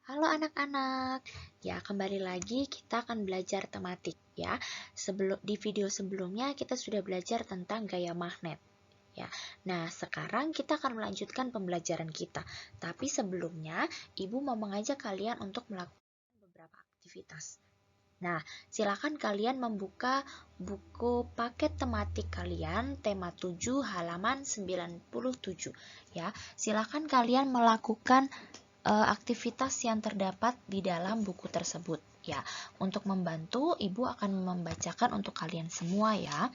Halo anak-anak, ya kembali lagi kita akan belajar tematik ya. Di video sebelumnya kita sudah belajar tentang gaya magnet ya. Nah, sekarang kita akan melanjutkan pembelajaran kita. Tapi sebelumnya, Ibu mau mengajak kalian untuk melakukan beberapa aktivitas. Nah, silakan kalian membuka buku paket tematik kalian, tema 7 halaman 97 ya. Silakan kalian melakukan aktivitas yang terdapat di dalam buku tersebut ya. Untuk membantu, Ibu akan membacakan untuk kalian semua ya.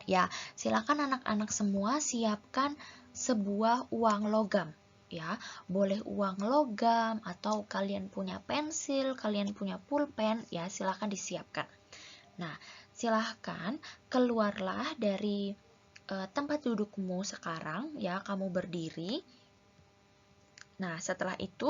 Ya, silakan anak-anak semua siapkan sebuah uang logam ya. Boleh uang logam atau kalian punya pensil, kalian punya pulpen ya, silakan disiapkan. Nah, silahkan keluarlah dari tempat dudukmu sekarang ya, kamu berdiri. Nah, setelah itu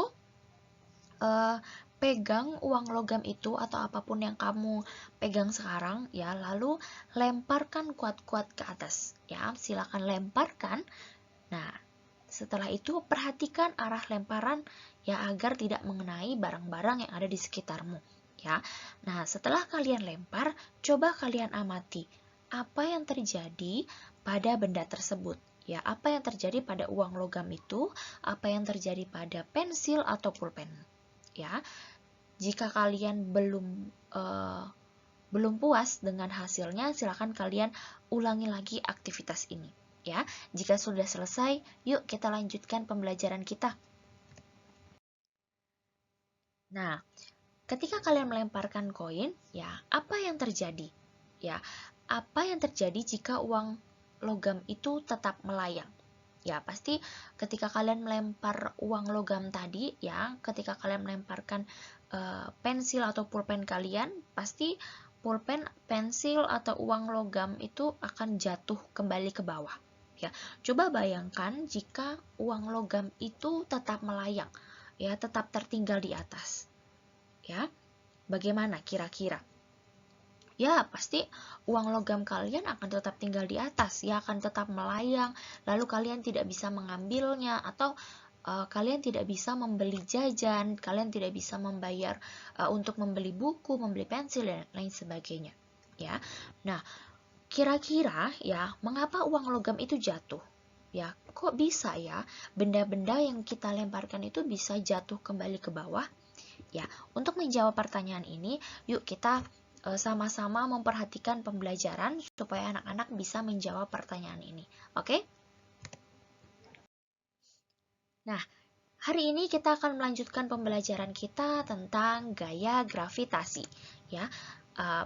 pegang uang logam itu atau apapun yang kamu pegang sekarang ya, lalu lemparkan kuat-kuat ke atas ya, silakan lemparkan. Nah, setelah itu perhatikan arah lemparan ya, agar tidak mengenai barang-barang yang ada di sekitarmu ya. Nah, setelah kalian lempar, coba kalian amati apa yang terjadi pada benda tersebut ya, apa yang terjadi pada uang logam itu, apa yang terjadi pada pensil atau pulpen ya. Jika kalian belum puas dengan hasilnya, silakan kalian ulangi lagi aktivitas ini ya. Jika sudah selesai, yuk kita lanjutkan pembelajaran kita. Nah, ketika kalian melemparkan koin, ya, apa yang terjadi? Ya, apa yang terjadi jika uang logam itu tetap melayang? Ya, pasti ketika kalian melempar uang logam tadi, ya, ketika kalian melemparkan pensil atau pulpen kalian, pasti pulpen, pensil, atau uang logam itu akan jatuh kembali ke bawah. Ya, coba bayangkan jika uang logam itu tetap melayang, ya, tetap tertinggal di atas. Ya, bagaimana kira-kira? Ya, pasti uang logam kalian akan tetap tinggal di atas, ya, akan tetap melayang, lalu kalian tidak bisa mengambilnya, atau kalian tidak bisa membeli jajan, kalian tidak bisa membayar untuk membeli buku, membeli pensil, dan lain sebagainya. Ya, nah, kira-kira ya, mengapa uang logam itu jatuh? Ya, kok bisa ya benda-benda yang kita lemparkan itu bisa jatuh kembali ke bawah? Ya, untuk menjawab pertanyaan ini, yuk kita sama-sama memperhatikan pembelajaran supaya anak-anak bisa menjawab pertanyaan ini. Oke? Nah, hari ini kita akan melanjutkan pembelajaran kita tentang gaya gravitasi. Ya,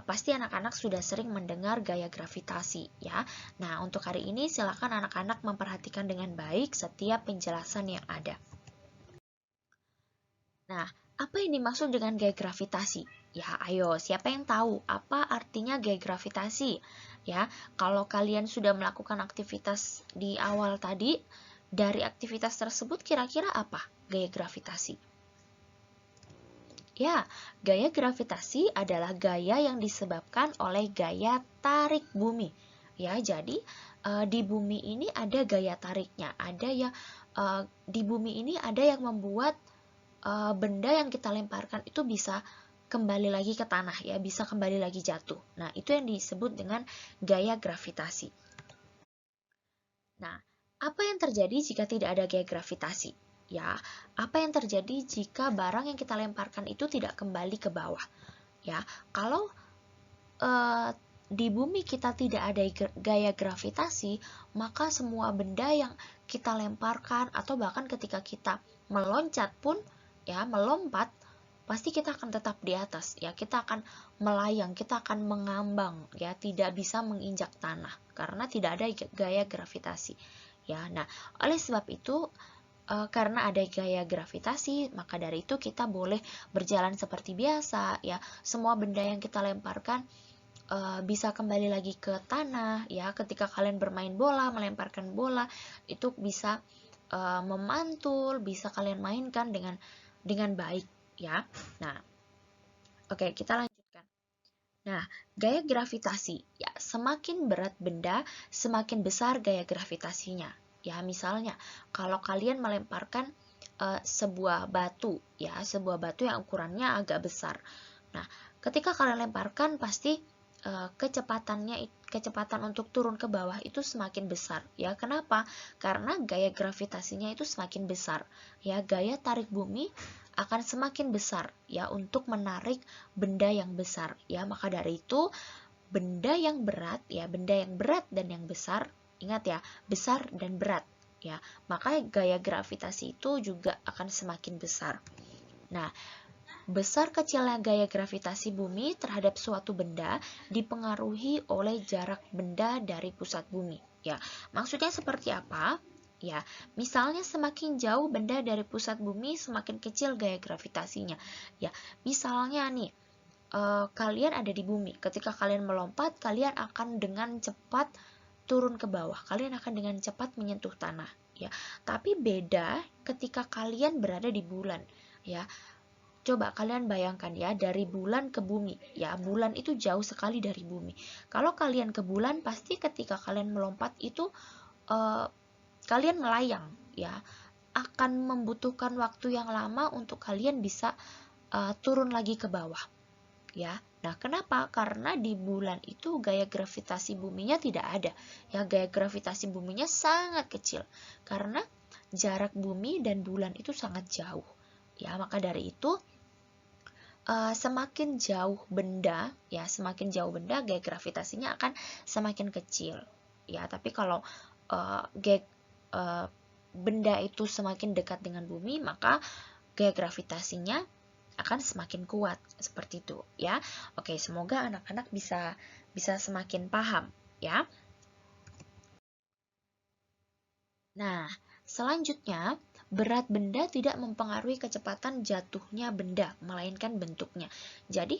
pasti anak-anak sudah sering mendengar gaya gravitasi. Ya, nah untuk hari ini silakan anak-anak memperhatikan dengan baik setiap penjelasan yang ada. Nah, apa yang dimaksud dengan gaya gravitasi? Ya, ayo, siapa yang tahu apa artinya gaya gravitasi? Ya, kalau kalian sudah melakukan aktivitas di awal tadi, dari aktivitas tersebut kira-kira apa gaya gravitasi? Ya, gaya gravitasi adalah gaya yang disebabkan oleh gaya tarik bumi. Ya, jadi di bumi ini ada gaya tariknya, ada ya di bumi ini ada yang membuat benda yang kita lemparkan itu bisa kembali lagi ke tanah ya, bisa kembali lagi jatuh. Nah, itu yang disebut dengan gaya gravitasi. Nah, apa yang terjadi jika tidak ada gaya gravitasi? Ya, apa yang terjadi jika barang yang kita lemparkan itu tidak kembali ke bawah? Ya, kalau di bumi kita tidak ada gaya gravitasi, maka semua benda yang kita lemparkan atau bahkan ketika kita meloncat pun ya, melompat, pasti kita akan tetap di atas ya, kita akan melayang, kita akan mengambang ya, tidak bisa menginjak tanah karena tidak ada gaya gravitasi ya. Nah, oleh sebab itu karena ada gaya gravitasi, maka dari itu kita boleh berjalan seperti biasa ya. Semua benda yang kita lemparkan bisa kembali lagi ke tanah ya. Ketika kalian bermain bola, melemparkan bola, itu bisa memantul, bisa kalian mainkan dengan baik ya. Nah, oke, kita lanjutkan. Nah, gaya gravitasi ya, semakin berat benda, semakin besar gaya gravitasinya. Ya, misalnya kalau kalian melemparkan sebuah batu ya, sebuah batu yang ukurannya agak besar. Nah, ketika kalian lemparkan pasti kecepatan untuk turun ke bawah itu semakin besar ya. Kenapa? Karena gaya gravitasinya itu semakin besar ya, gaya tarik bumi akan semakin besar ya untuk menarik benda yang besar ya. Maka dari itu benda yang berat ya, benda yang berat dan yang besar, ingat ya, besar dan berat ya, maka gaya gravitasi itu juga akan semakin besar. Nah, besar kecilnya gaya gravitasi bumi terhadap suatu benda dipengaruhi oleh jarak benda dari pusat bumi. Ya, maksudnya seperti apa? Ya, misalnya semakin jauh benda dari pusat bumi, semakin kecil gaya gravitasinya. Ya, misalnya nih, kalian ada di bumi. Ketika kalian melompat, kalian akan dengan cepat turun ke bawah. Kalian akan dengan cepat menyentuh tanah. Ya, tapi beda ketika kalian berada di bulan. Ya, coba kalian bayangkan ya, dari bulan ke bumi. Ya, bulan itu jauh sekali dari bumi. Kalau kalian ke bulan, pasti ketika kalian melompat itu kalian melayang. Ya, akan membutuhkan waktu yang lama untuk kalian bisa turun lagi ke bawah. Ya, nah kenapa? Karena di bulan itu gaya gravitasi buminya tidak ada. Ya, gaya gravitasi buminya sangat kecil. Karena jarak bumi dan bulan itu sangat jauh. Ya, maka dari itu semakin jauh benda, ya semakin jauh benda gaya gravitasinya akan semakin kecil. Ya, tapi kalau benda itu semakin dekat dengan bumi, maka gaya gravitasinya akan semakin kuat seperti itu ya. Oke, semoga anak-anak bisa semakin paham ya. Nah, selanjutnya berat benda tidak mempengaruhi kecepatan jatuhnya benda, melainkan bentuknya. Jadi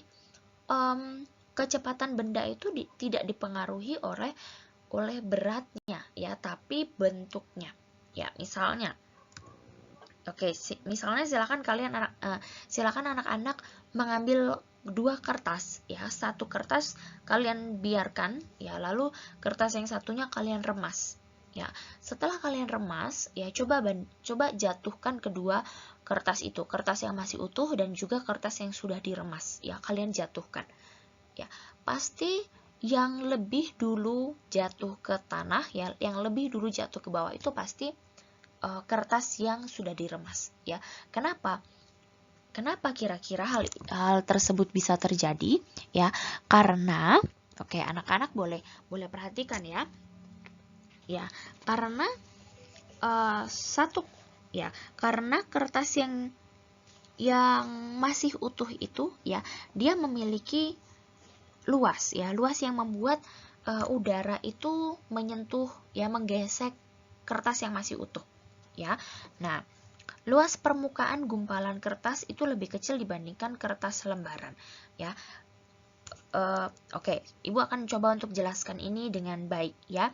kecepatan benda itu tidak dipengaruhi oleh beratnya ya, tapi bentuknya. Ya, misalnya misalnya silakan anak-anak mengambil dua kertas ya. Satu kertas kalian biarkan ya, lalu kertas yang satunya kalian remas. Ya, setelah kalian remas ya, coba jatuhkan kedua kertas itu, kertas yang masih utuh dan juga kertas yang sudah diremas ya, kalian jatuhkan. Ya, pasti yang lebih dulu jatuh ke tanah ya, yang lebih dulu jatuh ke bawah itu pasti kertas yang sudah diremas ya. Kenapa kira-kira hal tersebut bisa terjadi ya? Karena anak-anak boleh perhatikan ya. Ya, karena karena kertas yang masih utuh itu ya, dia memiliki luas yang membuat udara itu menyentuh ya, menggesek kertas yang masih utuh ya. Nah, luas permukaan gumpalan kertas itu lebih kecil dibandingkan kertas lembaran ya. Ibu akan coba untuk jelaskan ini dengan baik ya.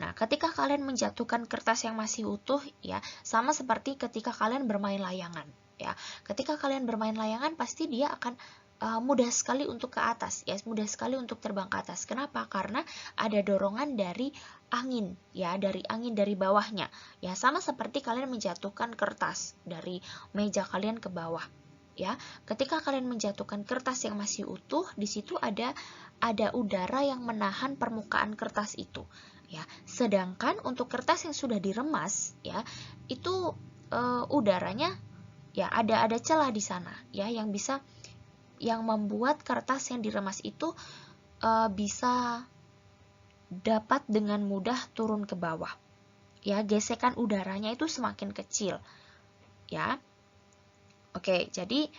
Nah, ketika kalian menjatuhkan kertas yang masih utuh ya, sama seperti ketika kalian bermain layangan ya. Ketika kalian bermain layangan pasti dia akan mudah sekali untuk ke atas ya, mudah sekali untuk terbang ke atas. Kenapa? Karena ada dorongan dari angin ya, dari bawahnya ya, sama seperti kalian menjatuhkan kertas dari meja kalian ke bawah ya. Ketika kalian menjatuhkan kertas yang masih utuh, di situ ada udara yang menahan permukaan kertas itu ya. Sedangkan untuk kertas yang sudah diremas ya, itu udaranya ya ada celah di sana ya, yang membuat kertas yang diremas itu bisa dapat dengan mudah turun ke bawah ya. Gesekan udaranya itu semakin kecil ya. Jadi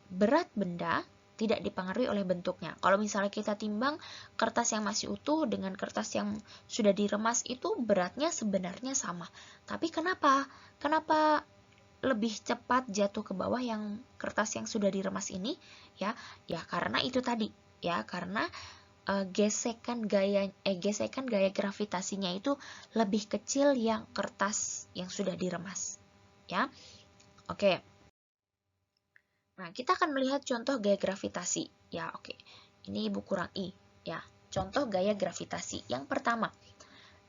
berat benda tidak dipengaruhi oleh bentuknya. Kalau misalnya kita timbang kertas yang masih utuh dengan kertas yang sudah diremas, itu beratnya sebenarnya sama. Tapi kenapa lebih cepat jatuh ke bawah yang kertas yang sudah diremas ini ya? Ya karena itu tadi ya, karena gesekan gaya gravitasinya itu lebih kecil yang kertas yang sudah diremas ya. Nah, kita akan melihat contoh gaya gravitasi ya. Ini ibu kurang I ya. Contoh gaya gravitasi yang pertama,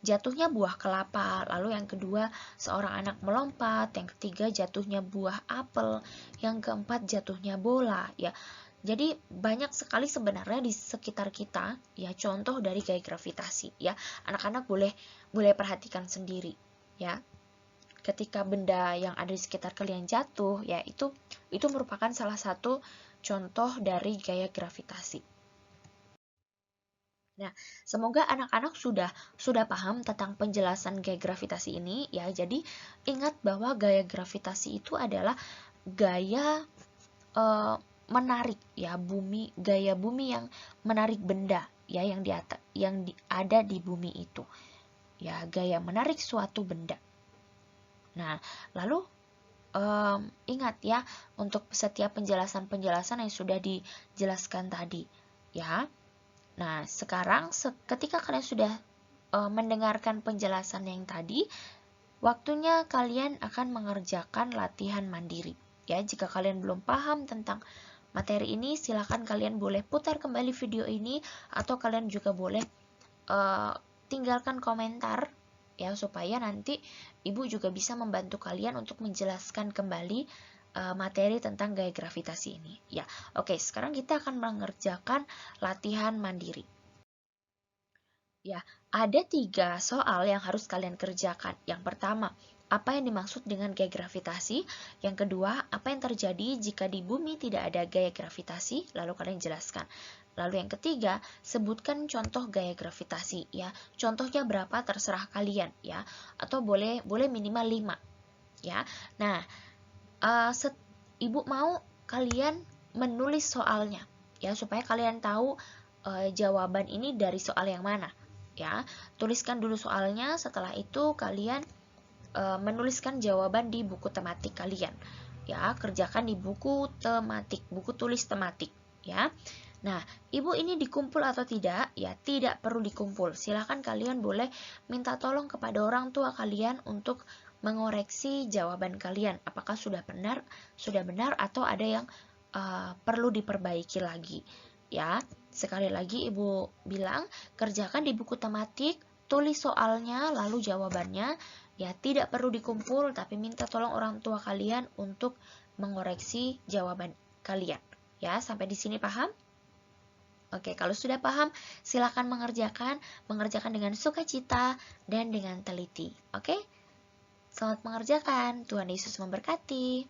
jatuhnya buah kelapa, lalu yang kedua seorang anak melompat, yang ketiga jatuhnya buah apel, yang keempat jatuhnya bola, ya. Jadi banyak sekali sebenarnya di sekitar kita ya contoh dari gaya gravitasi ya. Anak-anak boleh perhatikan sendiri ya. Ketika benda yang ada di sekitar kalian jatuh ya itu merupakan salah satu contoh dari gaya gravitasi. Nah, semoga anak-anak sudah paham tentang penjelasan gaya gravitasi ini ya. Jadi ingat bahwa gaya gravitasi itu adalah gaya menarik ya gaya bumi yang menarik benda ya yang ada di bumi itu ya, gaya menarik suatu benda. Nah, lalu ingat ya untuk setiap penjelasan yang sudah dijelaskan tadi ya. Nah, sekarang ketika kalian sudah mendengarkan penjelasan yang tadi, waktunya kalian akan mengerjakan latihan mandiri ya. Jika kalian belum paham tentang materi ini, silakan kalian boleh putar kembali video ini atau kalian juga boleh tinggalkan komentar ya supaya nanti ibu juga bisa membantu kalian untuk menjelaskan kembali materi tentang gaya gravitasi ini ya. Oke, sekarang kita akan mengerjakan latihan mandiri. Ya, ada 3 soal yang harus kalian kerjakan. Yang pertama, apa yang dimaksud dengan gaya gravitasi? Yang kedua, apa yang terjadi jika di bumi tidak ada gaya gravitasi? Lalu kalian jelaskan. Lalu yang ketiga, sebutkan contoh gaya gravitasi ya. Contohnya berapa terserah kalian ya. Atau boleh minimal 5 ya. Nah, ibu mau kalian menulis soalnya ya supaya kalian tahu jawaban ini dari soal yang mana ya. Tuliskan dulu soalnya, setelah itu kalian menuliskan jawaban di buku tematik kalian ya. Kerjakan di buku tematik, buku tulis tematik ya. Nah, ibu ini dikumpul atau tidak? Ya, tidak perlu dikumpul. Silahkan kalian boleh minta tolong kepada orang tua kalian untuk mengoreksi jawaban kalian. Apakah sudah benar atau ada yang perlu diperbaiki lagi. Ya, sekali lagi ibu bilang, kerjakan di buku tematik, tulis soalnya, lalu jawabannya. Ya, tidak perlu dikumpul, tapi minta tolong orang tua kalian untuk mengoreksi jawaban kalian. Ya, sampai di sini paham? Oke, kalau sudah paham, silakan mengerjakan dengan sukacita dan dengan teliti. Oke? Selamat mengerjakan. Tuhan Yesus memberkati.